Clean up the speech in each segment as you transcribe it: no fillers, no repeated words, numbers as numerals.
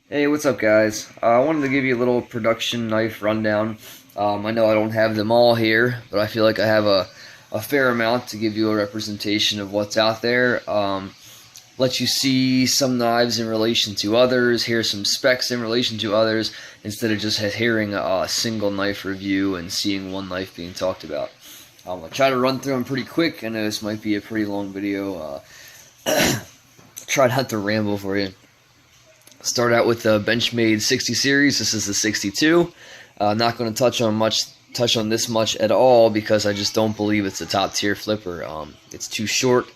Hey, what's up, guys? I wanted to give you a little production knife rundown. I know I don't have them all here, but I feel like I have a fair amount to give you a representation of what's out there. Let you see some knives in relation to others, hear some specs in relation to others, instead of just hearing a single knife review and seeing one knife being talked about. I'll try to run through them pretty quick. I know this might be a pretty long video. Try not to ramble for you. Start out with the Benchmade 60 series. This is the 62. Not going to touch on this much at all because I just don't believe it's a top tier flipper. It's too short,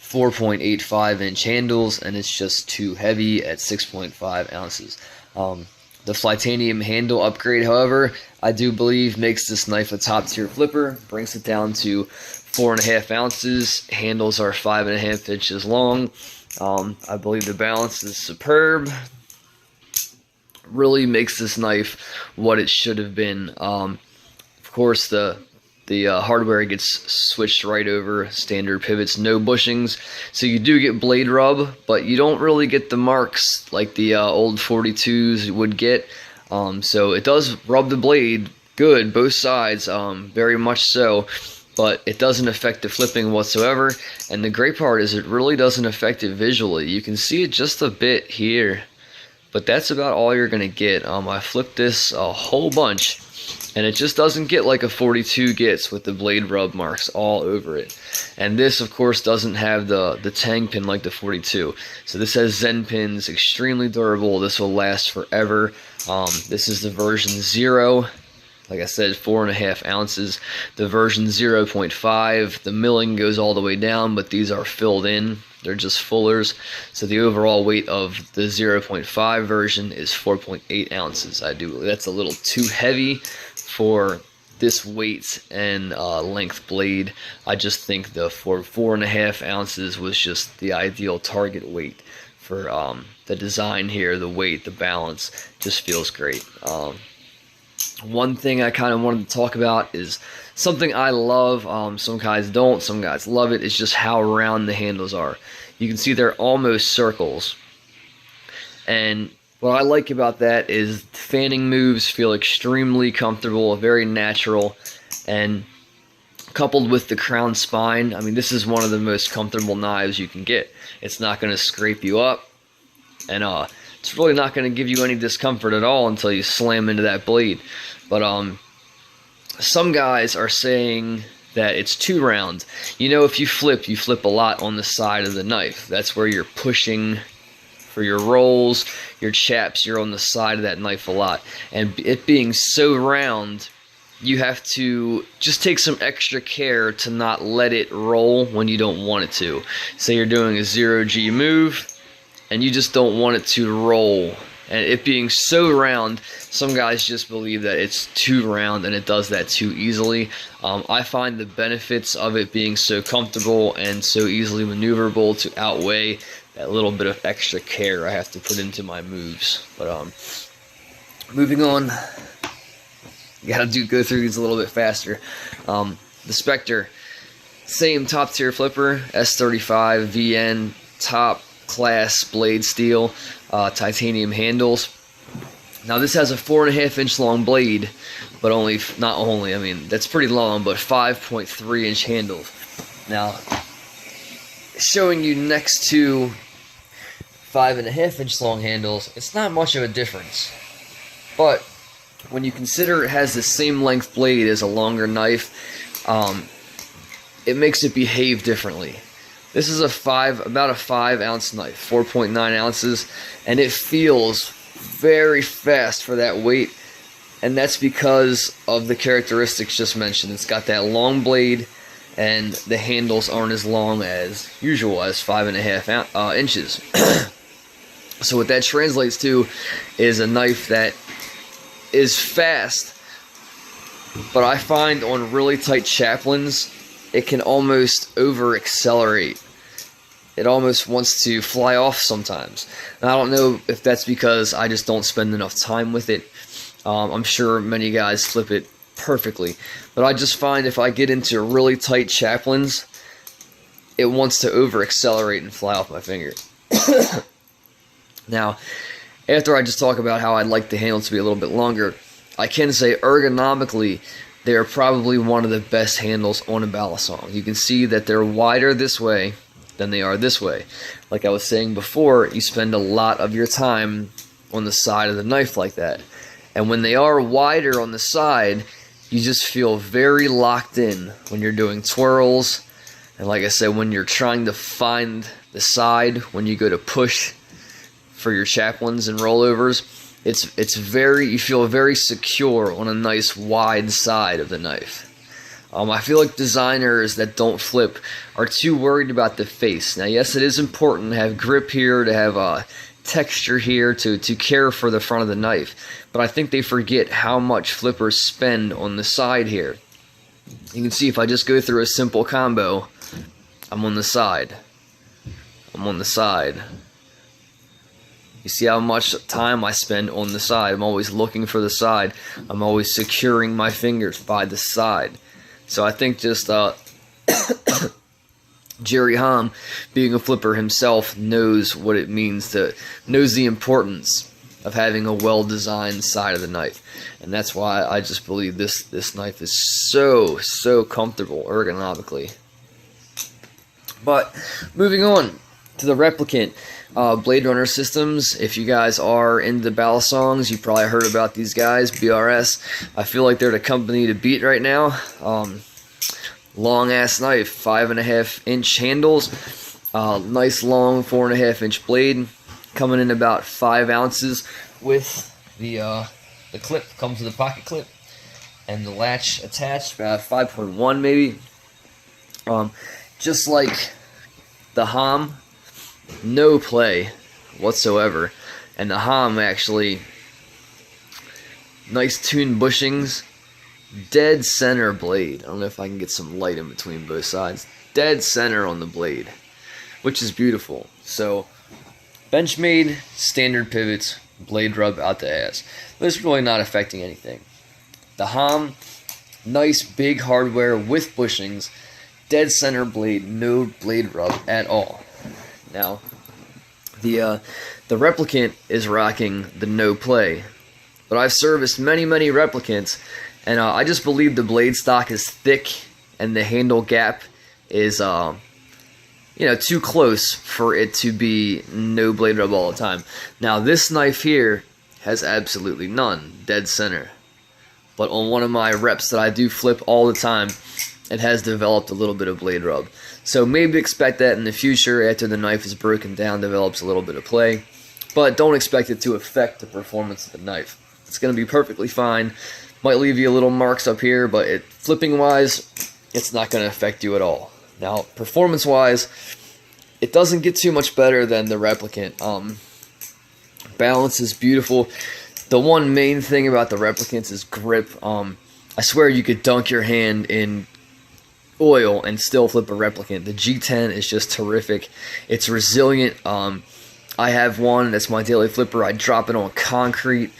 4.85 inch handles, and it's just too heavy at 6.5 ounces. The Flytanium handle upgrade, however, I do believe makes this knife a top tier flipper. Brings it down to 4.5 ounces. Handles are 5.5 inches long. I believe the balance is superb. Really makes this knife what it should have been. Of course, the hardware gets switched right over. Standard pivots, no bushings. So you do get blade rub, but you don't really get the marks like the old 42s would get. So it does rub the blade good, both sides, very much so. But it doesn't affect the flipping whatsoever, and the great part is it really doesn't affect it visually. You can see it just a bit here, but that's about all you're going to get. I flipped this a whole bunch, and it just doesn't get like a 42 gets with the blade rub marks all over it. And this, of course, doesn't have the tang pin like the 42. So this has Zen pins, extremely durable. This will last forever. This is the version 0. Like I said, 4.5 ounces. The version 0.5, the milling goes all the way down, but these are filled in. They're just fullers. So the overall weight of the 0.5 version is 4.8 ounces. I do believe that's a little too heavy for this weight and length blade. I just think the 4.5 ounces was just the ideal target weight for the design here. The weight, the balance, just feels great. One thing I kind of wanted to talk about is something I love. Some guys don't, some guys love it. It's just how round the handles are. You can see they're almost circles. And what I like about that is fanning moves feel extremely comfortable, very natural, and coupled with the crown spine, I mean, this is one of the most comfortable knives you can get. It's not going to scrape you up, and it's really not going to give you any discomfort at all until you slam into that blade. But some guys are saying that it's too round. You know, if you flip a lot on the side of the knife. That's where you're pushing for your rolls, your chaps, you're on the side of that knife a lot. And it being so round, you have to just take some extra care to not let it roll when you don't want it to. Say you're doing a 0G move, and you just don't want it to roll. And it being so round, some guys just believe that it's too round and it does that too easily. I find the benefits of it being so comfortable and so easily maneuverable to outweigh that little bit of extra care I have to put into my moves. But moving on, you gotta go through these a little bit faster. The Spectre, same top tier flipper, S35 VN, top class blade steel, titanium handles. Now this has a 4.5 inch long blade, but not only, I mean, that's pretty long, but 5.3 inch handles. Now, showing you next to 5.5 inch long handles, it's not much of a difference. But when you consider it has the same length blade as a longer knife, it makes it behave differently. This is about a 5 ounce knife, 4.9 ounces, and it feels very fast for that weight, and that's because of the characteristics just mentioned. It's got that long blade, and the handles aren't as long as usual, as 5.5 inches. So what that translates to is a knife that is fast, but I find on really tight chaplains, it can almost over-accelerate. It almost wants to fly off sometimes. And I don't know if that's because I just don't spend enough time with it. I'm sure many guys flip it perfectly. But I just find if I get into really tight chaplains, it wants to over-accelerate and fly off my finger. Now, after I just talk about how I'd like the handle to be a little bit longer, I can say ergonomically, they are probably one of the best handles on a Balisong. You can see that they're wider this way than they are this way. Like I was saying before, you spend a lot of your time on the side of the knife like that. And when they are wider on the side, you just feel very locked in when you're doing twirls. And like I said, when you're trying to find the side, when you go to push for your chaplains and rollovers, you feel very secure on a nice wide side of the knife. I feel like designers that don't flip are too worried about the face. Now, yes, it is important to have grip here, to have texture here, to care for the front of the knife. But I think they forget how much flippers spend on the side here. You can see if I just go through a simple combo, I'm on the side. I'm on the side. You see how much time I spend on the side. I'm always looking for the side. I'm always securing my fingers by the side. So I think just Jerry Hom, being a flipper himself, knows what it means knows the importance of having a well-designed side of the knife. And that's why I just believe this knife is so comfortable ergonomically. But moving on to the Replicant Blade Runner systems. If you guys are into the Balisongs, you probably heard about these guys, BRS. I feel like they're the company to beat right now. Long ass knife, 5.5-inch handles, nice long 4.5-inch blade, coming in about 5 ounces with the clip. Comes with a pocket clip and the latch attached, about 5.1 maybe. Just like the Hom, no play whatsoever, and the Hom actually nice tuned bushings, dead center blade. I don't know if I can get some light in between both sides. Dead center on the blade, which is beautiful. So Benchmade, standard pivots, blade rub out the ass. But it's really not affecting anything. The Hom, nice big hardware with bushings, dead center blade, no blade rub at all. Now, the Replicant is rocking the no play, but I've serviced many Replicants, and I just believe the blade stock is thick and the handle gap is too close for it to be no blade rub all the time. Now this knife here has absolutely none, dead center, but on one of my reps that I do flip all the time, it has developed a little bit of blade rub. So maybe expect that in the future after the knife is broken down, develops a little bit of play. But don't expect it to affect the performance of the knife. It's going to be perfectly fine. Might leave you a little marks up here, but flipping wise, it's not going to affect you at all. Now, performance wise, it doesn't get too much better than the Replicant. Balance is beautiful. The one main thing about the Replicants is grip. I swear you could dunk your hand in oil and still flip a Replicant. The G10 is just terrific. It's resilient. I have one that's my daily flipper. I drop it on concrete,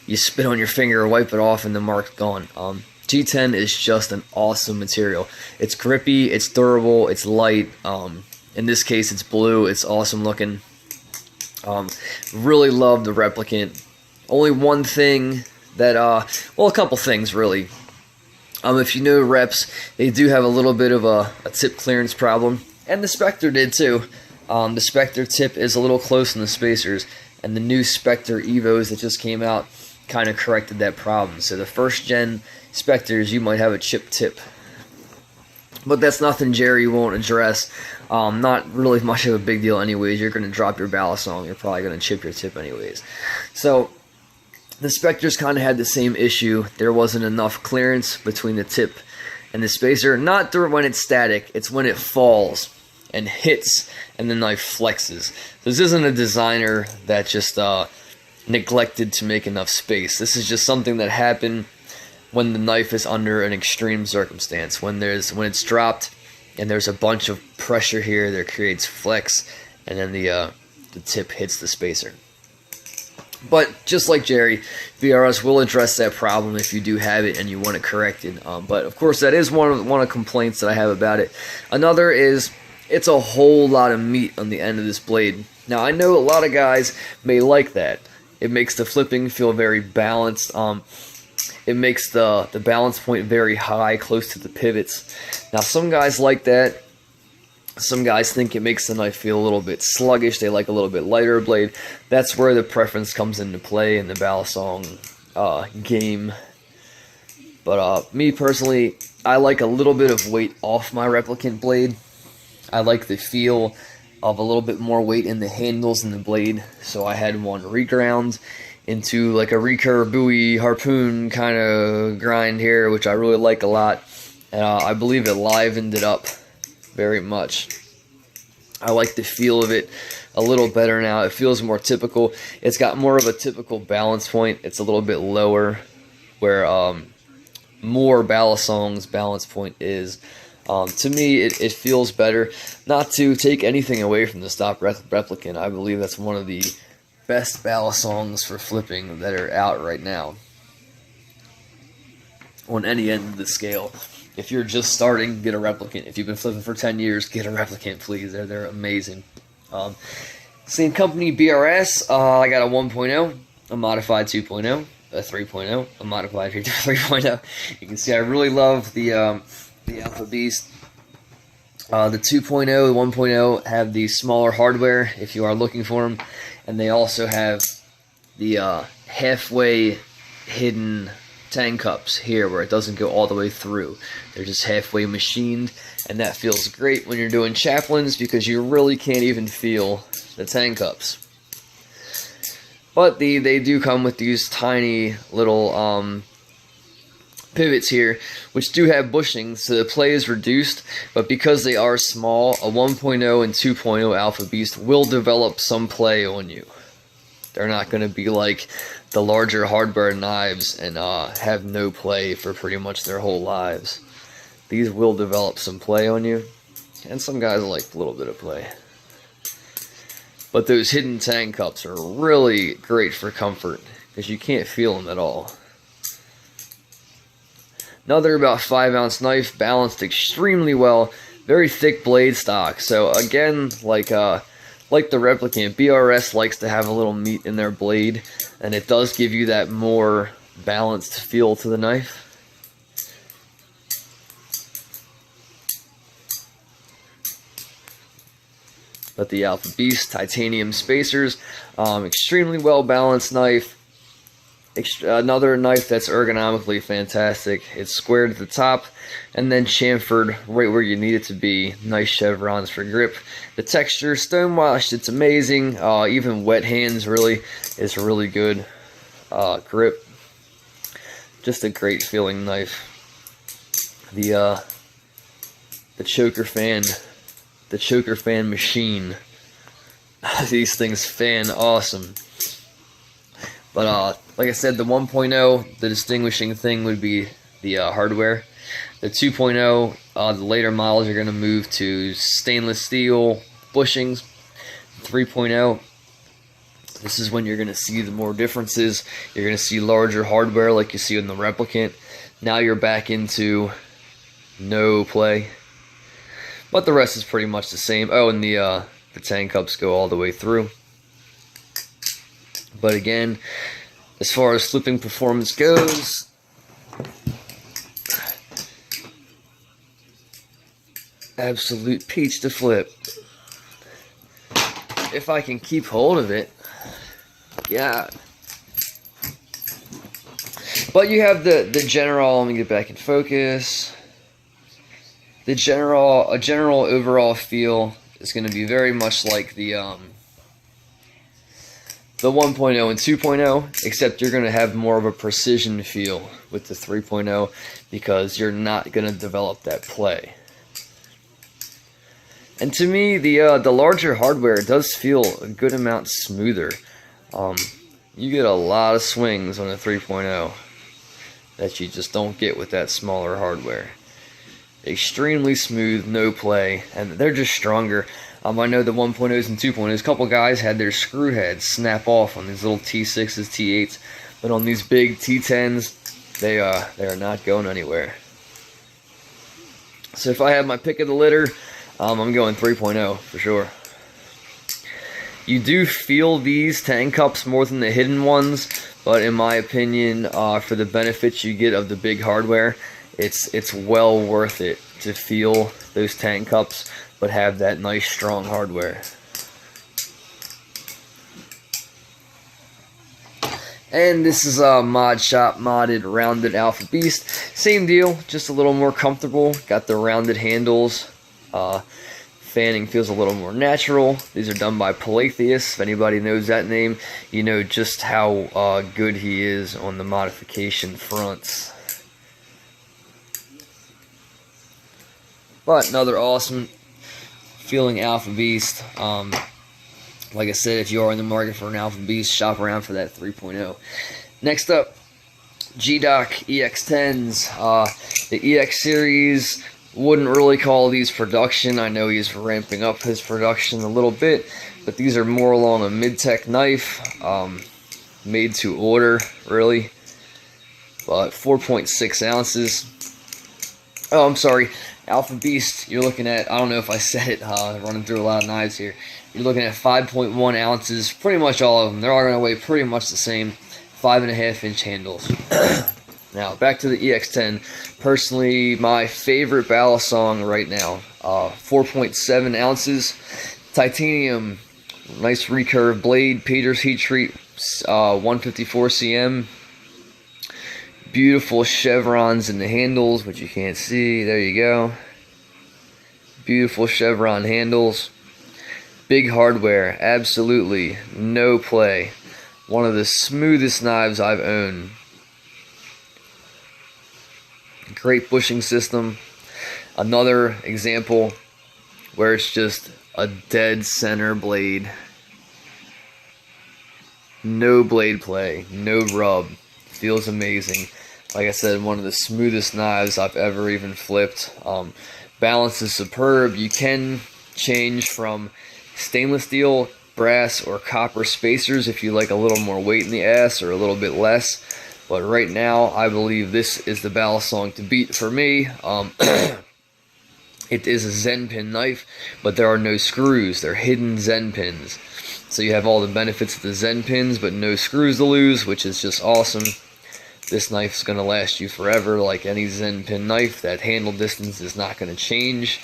you spit on your finger, wipe it off, and the mark's gone. G10 is just an awesome material. It's grippy, it's durable, it's light. In this case it's blue. It's awesome looking. Really love the Replicant. Only one thing that well, a couple things really. If you know reps, they do have a little bit of a tip clearance problem, and the Spectre did too. The Spectre tip is a little close in the spacers, and the new Spectre Evos that just came out kind of corrected that problem. So the first gen Spectres, you might have a chip tip, but that's nothing Jerry won't address. Not really much of a big deal anyways. You're going to drop your Balisong, you're probably going to chip your tip anyways. So the Spectres kind of had the same issue. There wasn't enough clearance between the tip and the spacer. Not when it's static, it's when it falls and hits and the knife flexes. This isn't a designer that just neglected to make enough space. This is just something that happened when the knife is under an extreme circumstance. When it's dropped and there's a bunch of pressure here that creates flex, and then the tip hits the spacer. But just like Jerry, BRS will address that problem if you do have it and you want it corrected. But of course, that is one of the complaints that I have about it. Another is it's a whole lot of meat on the end of this blade. Now I know a lot of guys may like that. It makes the flipping feel very balanced. It makes the balance point very high, close to the pivots. Now, some guys like that. Some guys think it makes the knife feel a little bit sluggish. They like a little bit lighter blade. That's where the preference comes into play in the Balisong game. But me personally, I like a little bit of weight off my Replicant blade. I like the feel of a little bit more weight in the handles and the blade. So I had one reground into like a recurve buoy harpoon kind of grind here, which I really like a lot. And I believe it livened it up very much. I like the feel of it a little better now. It feels more typical. It's got more of a typical balance point. It's a little bit lower where more Balisong's balance point is. To me, it feels better. Not to take anything away from the stock Replicant, I believe that's one of the best Balisongs for flipping that are out right now on any end of the scale. If you're just starting, get a Replicant. If you've been flipping for 10 years, get a Replicant, please. They're amazing. Same company, BRS. I got a 1.0, a modified 2.0, a 3.0, a modified 3.0. You can see I really love the Alpha Beast. The 2.0, the 1.0 have the smaller hardware if you are looking for them. And they also have the halfway hidden tang cups here where it doesn't go all the way through. They're just halfway machined, and that feels great when you're doing chaplains because you really can't even feel the tang cups. But they do come with these tiny little pivots here, which do have bushings, so the play is reduced, but because they are small, a 1.0 and 2.0 Alpha Beast will develop some play on you. They're not going to be like the larger hardware knives and have no play for pretty much their whole lives. These will develop some play on you, and some guys like a little bit of play. But those hidden tang cups are really great for comfort, because you can't feel them at all. Another about 5 ounce knife, balanced extremely well, very thick blade stock. So again, like the Replicant, BRS likes to have a little meat in their blade, and it does give you that more balanced feel to the knife. But the Alpha Beast titanium spacers, extremely well balanced knife. Another knife that's ergonomically fantastic. It's squared at the top and then chamfered right where you need it to be. Nice chevrons for grip. The texture, stonewashed, it's amazing. Even wet hands really is really good grip. Just a great feeling knife. The choker fan machine. These things fan awesome. But like I said, the 1.0, the distinguishing thing would be the hardware. The 2.0, the later models are going to move to stainless steel bushings. 3.0, this is when you're going to see the more differences. You're going to see larger hardware like you see in the Replicant. Now you're back into no play. But the rest is pretty much the same. Oh, and the tang cups go all the way through. But again, as far as flipping performance goes, absolute peach to flip. If I can keep hold of it, yeah. But you have the general, let me get back in focus. A general overall feel is going to be very much like the 1.0 and 2.0, except you're going to have more of a precision feel with the 3.0 because you're not going to develop that play. And to me, the larger hardware does feel a good amount smoother. You get a lot of swings on a 3.0 that you just don't get with that smaller hardware. Extremely smooth, no play, and they're just stronger. I know the 1.0s and 2.0s, a couple guys had their screw heads snap off on these little T6s, T8s, but on these big T10s, they are not going anywhere. So if I have my pick of the litter, I'm going 3.0 for sure. You do feel these tank cups more than the hidden ones, but in my opinion, for the benefits you get of the big hardware, it's well worth it to feel those tank cups, but have that nice strong hardware. And this is a Mod Shop modded rounded Alpha Beast. Same deal, just a little more comfortable. Got the rounded handles. Fanning feels a little more natural. These are done by Palatheus. If anybody knows that name, you know just how good he is on the modification fronts. But another awesome feeling Alpha Beast. Like I said, if you are in the market for an Alpha Beast, shop around for that 3.0. Next up, G-Dock EX10s. The EX series, wouldn't really call these production. I know he's ramping up his production a little bit, but these are more along a mid-tech knife, made to order, really. But 4.6 ounces. Oh, I'm sorry. Alpha Beast, you're looking at, I don't know if I said it, running through a lot of knives here. You're looking at 5.1 ounces, pretty much all of them. They're all going to weigh pretty much the same, 5.5-inch handles. Now, back to the EX10. Personally, my favorite Balisong right now. 4.7 ounces, titanium, nice recurve blade, Peters heat treat, 154 cm. Beautiful chevrons in the handles, which you can't see. There you go. Beautiful chevron handles. Big hardware, absolutely no play. One of the smoothest knives I've owned. Great bushing system. Another example where it's just a dead center blade. No blade play, no rub. Feels amazing. Like I said, one of the smoothest knives I've ever even flipped. Balance is superb. You can change from stainless steel, brass, or copper spacers if you like a little more weight in the ass or a little bit less. But right now, I believe this is the Balisong to beat for me. It is a Zen pin knife, but there are no screws. They're hidden Zen pins. So you have all the benefits of the Zen pins, but no screws to lose, which is just awesome. This knife is going to last you forever, like any Zen pin knife. That handle distance is not going to change.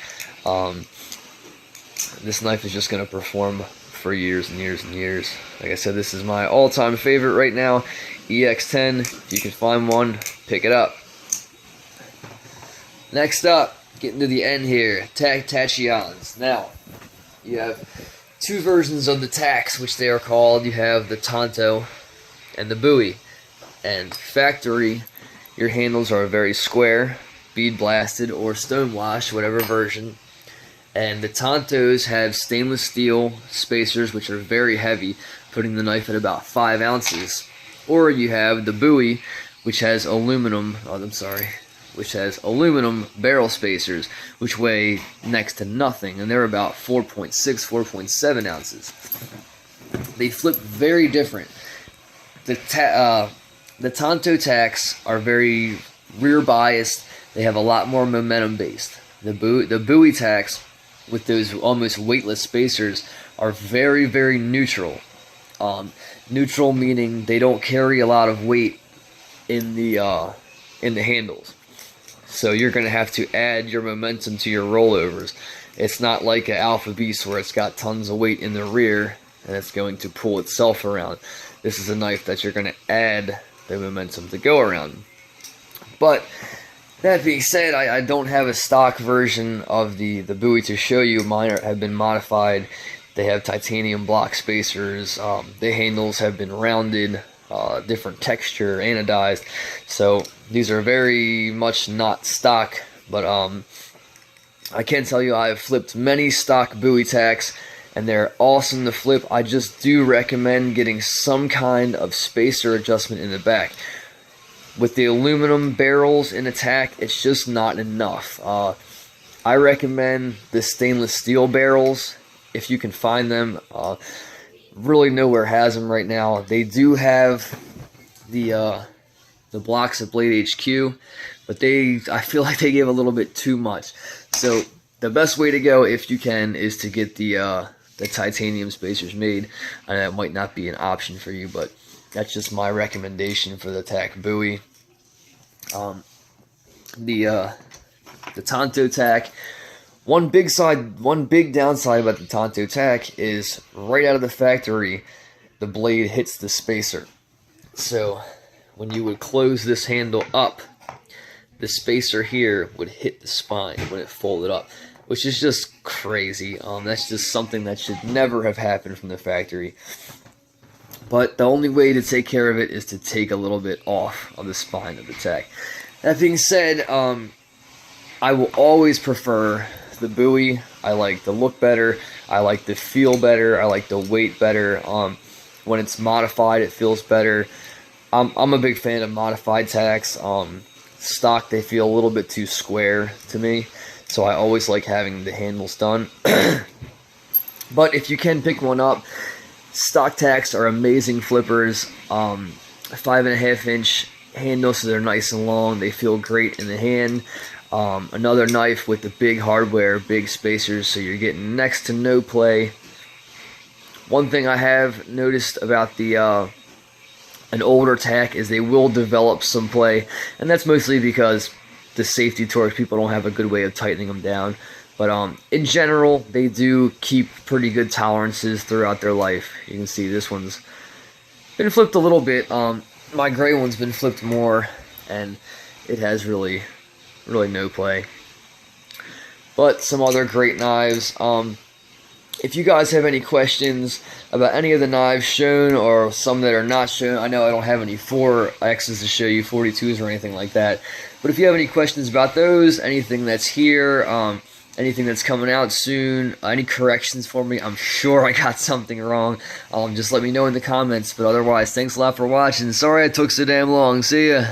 This knife is just going to perform for years and years and years. Like I said, this is my all-time favorite right now. EX10, if you can find one, pick it up. Next up, getting to the end here, Tachyons. Now, you have two versions of the tacks, which they are called. You have the Tanto and the Bowie. And factory, your handles are very square, bead blasted, or stonewash, whatever version. And the Tantos have stainless steel spacers, which are very heavy, putting the knife at about 5 ounces. Or you have the Bowie, which has aluminum barrel spacers, which weigh next to nothing, and they're about 4.6, 4.7 ounces. They flip very different. The Tanto tacks are very rear biased. They have a lot more momentum based. The Bowie tacks, with those almost weightless spacers, are very, very neutral. Neutral meaning they don't carry a lot of weight in the handles. So you're going to have to add your momentum to your rollovers. It's not like an Alpha Beast where it's got tons of weight in the rear and it's going to pull itself around. This is a knife that you're going to add the momentum to go around. But that being said, I don't have a stock version of the Bowie to show you. Mine have been modified. They have titanium block spacers. The handles have been rounded, different texture, anodized. So these are very much not stock. But I can tell you I have flipped many stock Bowie tacks, and they're awesome to flip. I just do recommend getting some kind of spacer adjustment in the back. With the aluminum barrels in a tack, it's just not enough. I recommend the stainless steel barrels if you can find them. Really nowhere has them right now. They do have the blocks at Blade HQ, but I feel like they give a little bit too much. So the best way to go, if you can, is to get the the titanium spacers made. I know it might not be an option for you, but that's just my recommendation for the tack buoy. The Tonto tack. One big downside about the Tonto tack is right out of the factory, the blade hits the spacer. So when you would close this handle up, the spacer here would hit the spine when it folded up, which is just crazy. That's just something that should never have happened from the factory. But the only way to take care of it is to take a little bit off of the spine of the tack. That being said, I will always prefer the buoy. I like the look better. I like the feel better. I like the weight better. When it's modified, it feels better. I'm a big fan of modified tacks. Stock, they feel a little bit too square to me, so I always like having the handles done. But if you can pick one up, stock tacks are amazing flippers. 5.5 inch handles, so they're nice and long. They feel great in the hand. Another knife with the big hardware, big spacers, so you're getting next to no play. One thing I have noticed about the an older tack is they will develop some play, and that's mostly because the safety torques, people don't have a good way of tightening them down. But in general, they do keep pretty good tolerances throughout their life. You can see this one's been flipped a little bit. My gray one's been flipped more, and it has really no play. But some other great knives. If you guys have any questions about any of the knives shown or some that are not shown, I know I don't have any 4Xs to show you, 42s or anything like that. But if you have any questions about those, anything that's here, anything that's coming out soon, any corrections for me, I'm sure I got something wrong. Just let me know in the comments. But otherwise, thanks a lot for watching. Sorry I took so damn long. See ya.